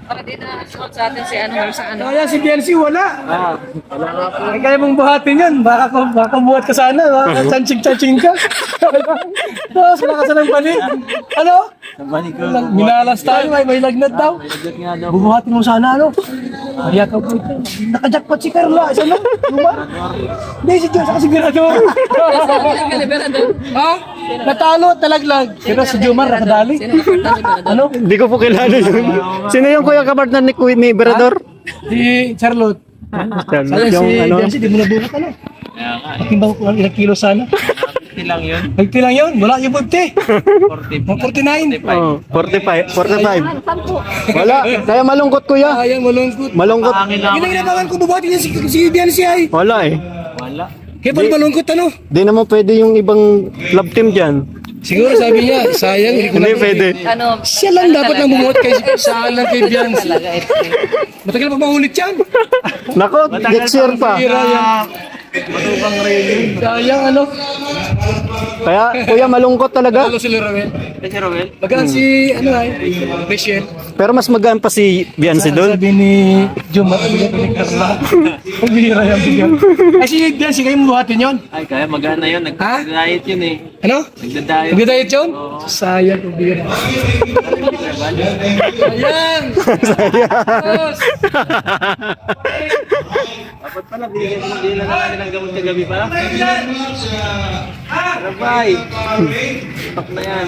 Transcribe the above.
Para di na short sa atin si ano, sa ano. Kaya si Biancy wala. Ay, kaya mong buhatin yan. Baka buhat ka sana. Chanching-chanching ka. Tapos wala ka sa ng panig. Ano? Minalas tayo, may lagnat daw. Bubuhatin mo sana, ano? Kaya ka po ito. Nakajakpot si Carla. Isa na? Luma? Hindi, si Diyos. Si Mirador. Ha? Natalo, talaglag. Pero si Jomar nakadali. Ano? Hindi ko po kilala yun. Sino yung kuya kapartner ni Berador? Si Charlotte. Sayang Yung si ano? Biancy, di mo nabuhat, ano? Pakimbang ko lang ilang kilo sana. 50 lang yun. 50 lang yun, wala yung 50. 49. Oh, 45. 45. Wala. Kaya malungkot kuya. Ayan, malungkot. Malungkot. Ginaginabangan ko bubuhatin niya si Biancy ay. Wala eh. Wala. Kaya pala malungkot, ano? Di naman pwede yung ibang club team dyan. Siguro sabi niya, sayang, hindi ko Hindi lang. pwede. Ano, Siya lang dapat nang bumuhat kay sayang kay Biancy. Matagal pa maulit yan. Nako, next year pa. Hira yan. Matubang rin. Sayang, ano? Kaya kuya malungkot talaga. Talo si Lorel. Kasi Roel, Bagaan si, ano ay, Rachel. Pero mas magaan pa si Biancy doon. Sabi ni Jomar, bigyan ko ni Carla. Ang bihira yan, bigyan. Ay, si Biancy, kayo buhatin yun. ay kaya magana yun. Nag-diet yun eh. Ano? Nagda-diet. Nagda-diet yun? Sayang, kung bihira. Sayang! Sayang! Dapat pala, bigyan na natin ng gamot kagabi pa. Rabay! Pak na yan.